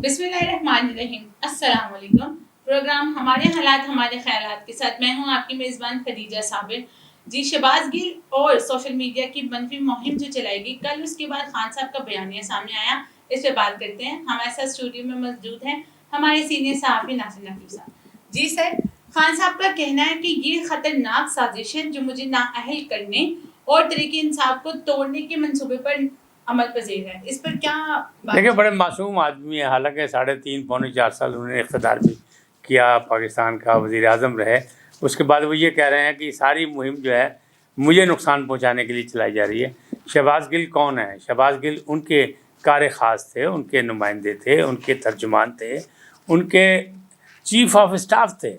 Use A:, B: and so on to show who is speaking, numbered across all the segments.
A: بسم اللہ الرحمن الرحیم. السلام علیکم. پروگرام ہمارے حالات ہمارے خیالات کے ساتھ میں ہوں آپ کی میزبان خدیجہ صابر. جی، شہباز گل اور سوشل میڈیا کی منفی مہم جو چلائی گئی کل، اس کے بعد خان صاحب کا بیانیہ سامنے آیا. اس پہ بات کرتے ہیں. ہمارے ساتھ اسٹوڈیو میں موجود ہیں ہمارے سینئر صحافی ناصر نقوی صاحب. جی سر، خان صاحب کا کہنا ہے کہ یہ خطرناک سازش ہے جو مجھے نااہل کرنے اور طریق انصاف کو توڑنے کے منصوبے پر عمل پذیر ہے. اس پر کیا بات؟
B: دیکھیں، بڑے معصوم آدمی ہیں، حالانکہ 3.5 پونے 4 سال انہوں نے اقتدار بھی کیا، پاکستان کا وزیر اعظم رہے. اس کے بعد وہ یہ کہہ رہے ہیں کہ ساری مہم جو ہے مجھے نقصان پہنچانے کے لیے چلائی جا رہی ہے. شہباز گل کون ہے؟ شہباز گل ان کے کار خاص تھے، ان کے نمائندے تھے، ان کے ترجمان تھے، ان کے چیف آف اسٹاف تھے.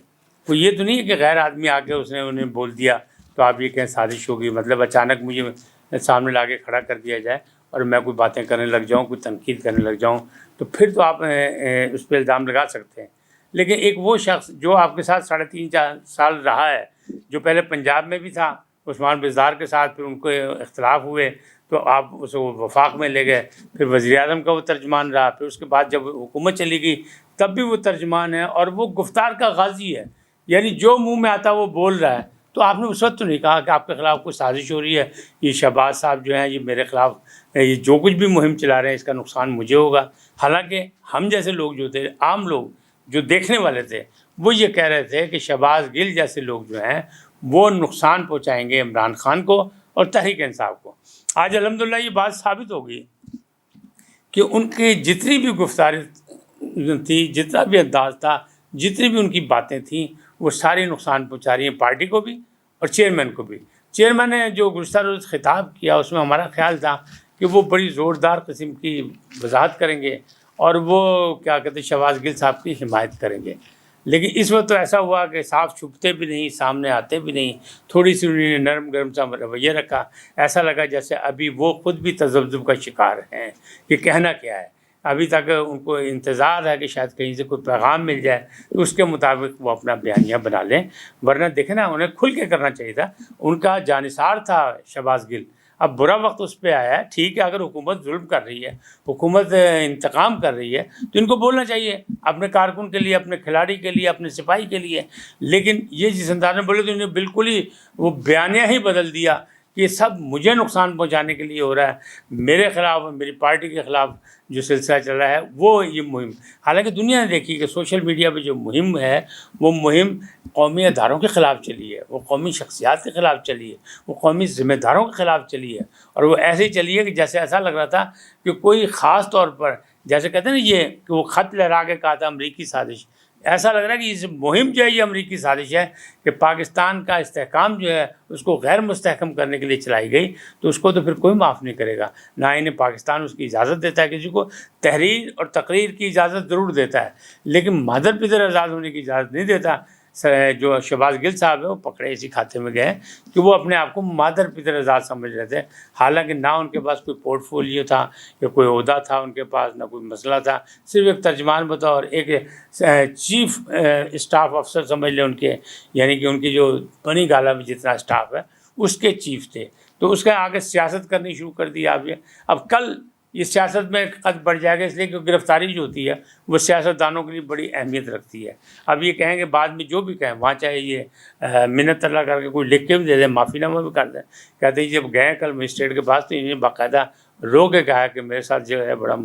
B: کوئی یہ تو نہیں ہے کہ غیر آدمی آ کے اس نے انہیں بول دیا تو آپ یہ کہیں سازش ہوگی. مطلب اچانک مجھے سامنے لا کے کھڑا کر دیا جائے اور میں کوئی باتیں کرنے لگ جاؤں، کوئی تنقید کرنے لگ جاؤں، تو پھر تو آپ اس پہ الزام لگا سکتے ہیں. لیکن ایک وہ شخص جو آپ کے ساتھ 3.5 سال رہا ہے، جو پہلے پنجاب میں بھی تھا عثمان بزدار کے ساتھ، پھر ان کو اختلاف ہوئے تو آپ اس کو وفاق میں لے گئے، پھر وزیر اعظم کا وہ ترجمان رہا، پھر اس کے بعد جب حکومت چلی گئی تب بھی وہ ترجمان ہے اور وہ گفتار کا غازی ہے. یعنی جو منہ میں آتا وہ بول رہا ہے. تو آپ نے اس وقت تو نہیں کہا کہ آپ کے خلاف کوئی سازش ہو رہی ہے، یہ شہباز صاحب جو ہیں یہ میرے خلاف یہ جو کچھ بھی مہم چلا رہے ہیں اس کا نقصان مجھے ہوگا. حالانکہ ہم جیسے لوگ جو تھے، عام لوگ جو دیکھنے والے تھے، وہ یہ کہہ رہے تھے کہ شہباز گل جیسے لوگ جو ہیں وہ نقصان پہنچائیں گے عمران خان کو اور تحریک انصاف کو. آج الحمدللہ یہ بات ثابت ہو گئی کہ ان کی جتنی بھی گفتاری تھی، جتنا بھی انداز تھا، جتنی بھی ان کی باتیں تھیں، وہ ساری نقصان پہنچا رہی ہیں پارٹی کو بھی اور چیئرمین کو بھی. چیئرمین نے جو گزشتہ روز خطاب کیا اس میں ہمارا خیال تھا کہ وہ بڑی زوردار قسم کی وضاحت کریں گے اور وہ کیا کہتے ہیں شہباز گل صاحب کی حمایت کریں گے. لیکن اس وقت تو ایسا ہوا کہ صاف چھپتے بھی نہیں، سامنے آتے بھی نہیں. تھوڑی سی انہوں نے نرم گرم سا رویہ رکھا. ایسا لگا جیسے ابھی وہ خود بھی تذبذب کا شکار ہیں کہ کہنا کیا ہے. ابھی تک ان کو انتظار ہے کہ شاید کہیں سے کوئی پیغام مل جائے تو اس کے مطابق وہ اپنا بیانیہ بنا لیں. ورنہ دیکھیں نا، انہیں کھل کے کرنا چاہیے تھا. ان کا جانثار تھا شہباز گل. اب برا وقت اس پہ آیا ہے. ٹھیک ہے، اگر حکومت ظلم کر رہی ہے، حکومت انتقام کر رہی ہے تو ان کو بولنا چاہیے اپنے کارکن کے لیے، اپنے کھلاڑی کے لیے، اپنے سپاہی کے لیے. لیکن یہ جس انداز میں بولے تو انہیں بالکل ہی وہ بیانیہ ہی بدل دیا کہ یہ سب مجھے نقصان پہنچانے کے لیے ہو رہا ہے، میرے خلاف، میری پارٹی کے خلاف جو سلسلہ چل رہا ہے وہ یہ مہم. حالانکہ دنیا نے دیکھی کہ سوشل میڈیا پہ جو مہم ہے وہ مہم قومی اداروں کے خلاف چلی ہے، وہ قومی شخصیات کے خلاف چلی ہے، وہ قومی ذمہ داروں کے خلاف چلی ہے. اور وہ ایسے ہی چلی ہے کہ جیسے ایسا لگ رہا تھا کہ کوئی خاص طور پر، جیسے کہتے ہیں نا یہ کہ وہ خط لہرا کے کہا تھا امریکی سازش. ایسا لگ رہا ہے کہ اس مہم جو ہے یہ امریکی سازش ہے کہ پاکستان کا استحکام جو ہے اس کو غیر مستحکم کرنے کے لیے چلائی گئی. تو اس کو تو پھر کوئی معاف نہیں کرے گا. نہ انہیں پاکستان اس کی اجازت دیتا ہے، کسی کو تحریر اور تقریر کی اجازت ضرور دیتا ہے لیکن مادر پدر آزاد ہونے کی اجازت نہیں دیتا. جو شہباز گل صاحب ہے وہ پکڑے اسی کھاتے میں گئے کہ وہ اپنے آپ کو مادر پدر آزاد سمجھ رہے تھے. حالانکہ نہ ان کے پاس کوئی پورٹ فولیو تھا یا کوئی عہدہ تھا ان کے پاس، نہ کوئی مسئلہ تھا. صرف ایک ترجمان بطور ایک چیف اسٹاف افسر سمجھ لیں ان کے، یعنی کہ ان کی جو بنی گالا میں جتنا اسٹاف ہے اس کے چیف تھے. تو اس کے آگے سیاست کرنی شروع کر دی آپ. اب کل یہ سیاست میں قد بڑھ جائے گا، اس لیے کہ گرفتاری جو ہوتی ہے وہ سیاست دانوں کے لیے بڑی اہمیت رکھتی ہے. اب یہ کہیں گے بعد میں جو بھی کہیں، وہاں چاہے یہ منت اللہ کر کے کوئی لکھ کے بھی دے دیں، معافی نامہ بھی کر دیں. کہتے ہیں جب گئے کل مجسٹریٹ کے پاس تو انہیں باقاعدہ رو کے کہا کہ میرے ساتھ جو ہے بڑا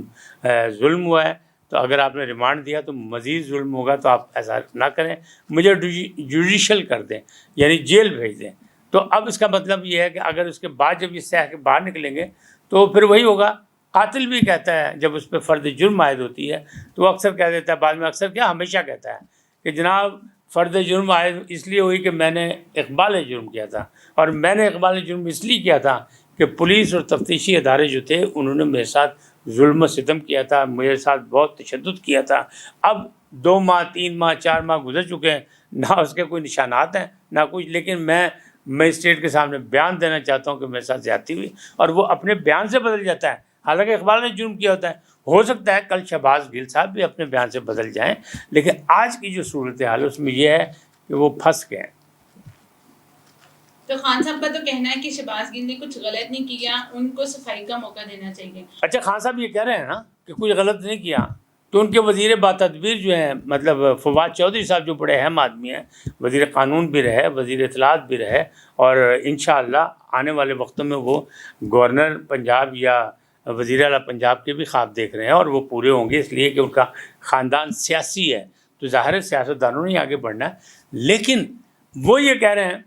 B: ظلم ہوا ہے، تو اگر آپ نے ریمانڈ دیا تو مزید ظلم ہوگا، تو آپ ایسا نہ کریں، مجھے جوڈیشل کر دیں، یعنی جیل بھیج دیں. تو اب اس کا مطلب یہ ہے کہ اگر اس کے بعد جب یہ سہ کے باہر نکلیں گے تو پھر وہی ہوگا. قاتل بھی کہتا ہے جب اس پہ فرد جرم عائد ہوتی ہے تو وہ اکثر کہہ دیتا ہے، بعد میں اکثر کیا ہمیشہ کہتا ہے کہ جناب فرد جرم عائد اس لیے ہوئی کہ میں نے اقبال جرم کیا تھا، اور میں نے اقبال جرم اس لیے کیا تھا کہ پولیس اور تفتیشی ادارے جو تھے انہوں نے میرے ساتھ ظلم و ستم کیا تھا، میرے ساتھ بہت تشدد کیا تھا. اب 2 ماہ 3 ماہ 4 ماہ گزر چکے ہیں، نہ اس کے کوئی نشانات ہیں نہ کچھ، لیکن میں مجسٹریٹ کے سامنے بیان دینا چاہتا ہوں کہ میرے ساتھ زیادتی ہوئی، اور وہ اپنے بیان سے بدل جاتا ہے. حالانکہ اقبال نے جرم کیا ہوتا ہے. ہو سکتا ہے کل شہباز گل صاحب بھی اپنے بیان سے بدل جائیں، لیکن آج کی جو صورتحال اس میں یہ ہے کہ وہ پھنس گئے.
A: تو خان صاحب کا تو کہنا ہے کہ شہباز گل نے کچھ غلط نہیں کیا، ان کو صفائی کا موقع دینا چاہیے.
B: اچھا، خان صاحب یہ کہہ رہے ہیں نا کہ کوئی غلط نہیں کیا، تو ان کے وزیر باتدبیر جو ہیں مطلب فواد چودھری صاحب جو بڑے اہم آدمی ہیں، وزیر قانون بھی رہے، وزیر اطلاعات بھی رہے، اور انشاءاللہ آنے والے وقتوں میں وہ گورنر پنجاب یا وزیر اعلیٰ پنجاب کے بھی خواب دیکھ رہے ہیں، اور وہ پورے ہوں گے، اس لیے کہ ان کا خاندان سیاسی ہے، تو ظاہر ہے سیاستدانوں نے آگے بڑھنا ہے۔ لیکن وہ یہ کہہ رہے ہیں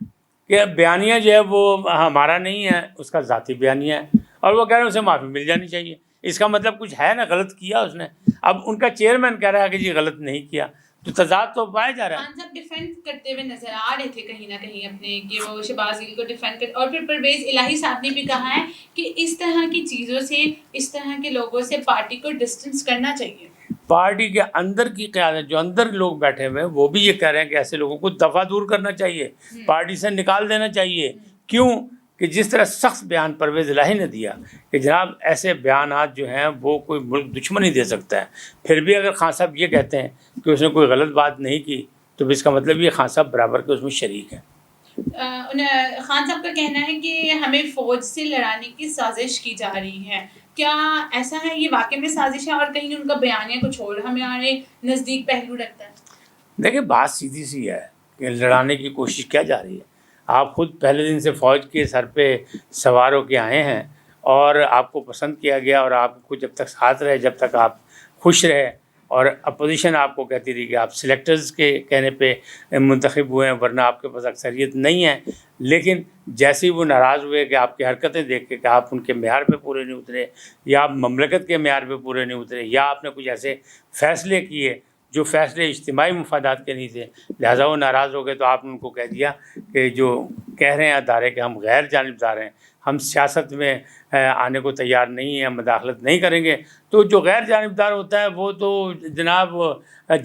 B: کہ بیانیہ جو ہے وہ ہمارا نہیں ہے، اس کا ذاتی بیانیہ ہے، اور وہ کہہ رہے ہیں اسے معافی مل جانی چاہیے۔ اس کا مطلب کچھ ہے نا، غلط کیا اس نے۔ اب ان کا چیئرمین کہہ رہا ہے کہ جی غلط نہیں کیا، تو تضاد تو پایا جا رہا ہے۔
A: خان صاحب ڈیفینڈ کرتے ہوئے نظر آ رہے تھے کہیں نہ کہیں اپنے، کہ وہ شہباز گل کو ڈیفینڈ کر، اور پھر پرویز الہی صاحب نے بھی کہا ہے کہ اس طرح کی چیزوں سے، اس طرح کے لوگوں سے پارٹی کو ڈسٹنس کرنا چاہیے۔
B: پارٹی کے اندر کی قیادت، جو اندر لوگ بیٹھے ہوئے ہیں، وہ بھی یہ کہہ رہے ہیں کہ ایسے لوگوں کو دفع دور کرنا چاہیے، پارٹی سے نکال دینا چاہیے۔ کیوں کہ جس طرح سخت بیان پرویز الہی نے دیا کہ جناب ایسے بیانات جو ہیں وہ کوئی ملک دشمن ہی دے سکتا ہے، پھر بھی اگر خان صاحب یہ کہتے ہیں کہ اس نے کوئی غلط بات نہیں کی، تو اس کا مطلب یہ خان صاحب برابر کے اس میں شریک ہیں۔
A: خان صاحب کا کہنا ہے کہ ہمیں فوج سے لڑانے کی سازش کی جا رہی ہے، کیا ایسا ہے؟ یہ واقعی میں سازش ہے، اور کہیں ان کا بیانیہ کچھ اور ہمارے نزدیک پہلو رکھتا ہے؟
B: دیکھیں بات سیدھی سی ہے کہ لڑانے کی کوشش کیا جا رہی ہے۔ آپ خود پہلے دن سے فوج کے سر پہ سوار ہو کے آئے ہیں، اور آپ کو پسند کیا گیا، اور آپ کو جب تک ساتھ رہے، جب تک آپ خوش رہے، اور اپوزیشن آپ کو کہتی رہی کہ آپ سلیکٹرز کے کہنے پہ منتخب ہوئے ہیں، ورنہ آپ کے پاس اکثریت نہیں ہے۔ لیکن جیسے ہی وہ ناراض ہوئے کہ آپ کی حرکتیں دیکھ کے کہ آپ ان کے معیار پہ پورے نہیں اترے، یا آپ مملکت کے معیار پہ پورے نہیں اترے، یا آپ نے کچھ ایسے فیصلے کیے جو فیصلے اجتماعی مفادات کے نہیں تھے، لہٰذا وہ ناراض ہو گئے، تو آپ نے ان کو کہہ دیا کہ جو کہہ رہے ہیں ادارے کہ ہم غیر جانبدار ہیں، ہم سیاست میں آنے کو تیار نہیں ہیں، مداخلت نہیں کریں گے۔ تو جو غیر جانبدار ہوتا ہے وہ تو جناب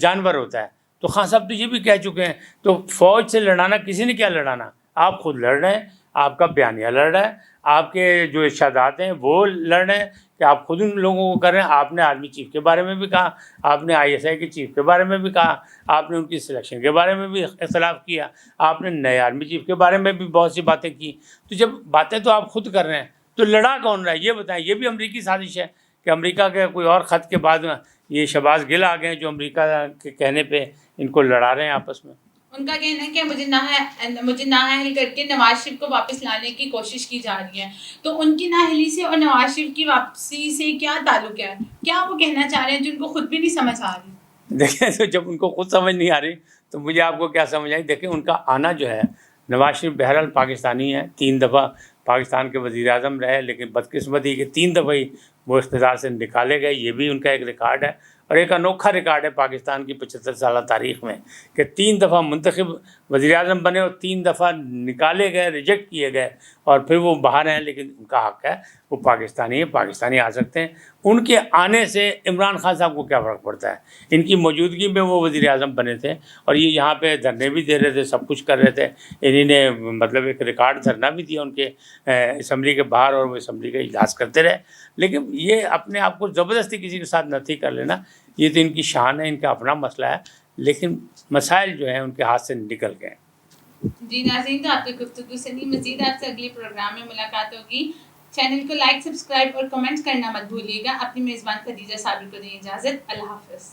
B: جانور ہوتا ہے۔ تو خان صاحب تو یہ بھی کہہ چکے ہیں، تو فوج سے لڑانا، کسی نے کیا لڑانا، آپ خود لڑ رہے ہیں، آپ کا بیانیہ لڑ رہا ہے، آپ کے جو ارشادات ہیں وہ لڑ رہے ہیں کہ آپ خود ان لوگوں کو کر رہے ہیں۔ آپ نے آرمی چیف کے بارے میں بھی کہا، آپ نے ISI کے چیف کے بارے میں بھی کہا، آپ نے ان کی سلیکشن کے بارے میں بھی اختلاف کیا، آپ نے نئے آرمی چیف کے بارے میں بھی بہت سی باتیں کی۔ تو جب باتیں تو آپ خود کر رہے ہیں، تو لڑا کون رہا ہے یہ بتائیں؟ یہ بھی امریکی سازش ہے کہ امریکہ کے کوئی اور خط کے بعد یہ شہباز گل آ گئے ہیں جو امریکہ کے کہنے پہ ان کو لڑا رہے ہیں آپس میں۔
A: ان کا کہنا ہے کہ مجھے نااہل کر کے نواز شریف کو واپس لانے کی کوشش کی جا رہی ہے۔ تو ان کی نااہلی سے اور نواز شریف کی واپسی سے کیا تعلق ہے؟ کیا وہ کہنا چاہ رہے ہیں جو ان کو خود بھی نہیں سمجھ آ رہی؟
B: دیکھیں تو جب ان کو خود سمجھ نہیں آ رہی تو مجھے آپ کو کیا سمجھ آئی؟ دیکھیں ان کا آنا جو ہے، نواز شریف بہرحال پاکستانی ہے، 3 دفعہ پاکستان کے وزیر اعظم رہے، لیکن بدقسمتی کہ 3 دفعہ ہی وہ اقتدار سے نکالے گئے، یہ بھی ان کا ایک ریکارڈ ہے، اور ایک انوکھا ریکارڈ ہے پاکستان کی 75 سالہ تاریخ میں کہ 3 دفعہ منتخب وزیر اعظم بنے اور 3 دفعہ نکالے گئے، ریجیکٹ کیے گئے، اور پھر وہ باہر ہیں، لیکن ان کا حق ہے، وہ پاکستانی ہیں، پاکستانی آ سکتے ہیں۔ ان کے آنے سے عمران خان صاحب کو کیا فرق پڑتا ہے؟ ان کی موجودگی میں وہ وزیر اعظم بنے تھے، اور یہ یہاں پہ دھرنے بھی دے رہے تھے، سب کچھ کر رہے تھے، انہی نے مطلب ایک ریکارڈ دھرنا بھی دیا ان کے اسمبلی کے باہر، اور وہ اسمبلی کا اجلاس کرتے رہے۔ لیکن یہ اپنے آپ کو زبردستی کسی کے ساتھ نتھی کر لینا، یہ تو ان کی شان ہے، ان کا اپنا مسئلہ ہے، لیکن مسائل جو ہیں ان کے ہاتھ سے نکل گئے۔
A: جی ناظرین، تو آپ کی گفتگو سنی، مزید آپ سے اگلے پروگرام میں ملاقات ہوگی۔ چینل کو لائک، سبسکرائب اور کمنٹ کرنا مت بھولیے گا۔ اپنی میزبان خدیجہ صابر کو دیں اجازت، اللہ حافظ۔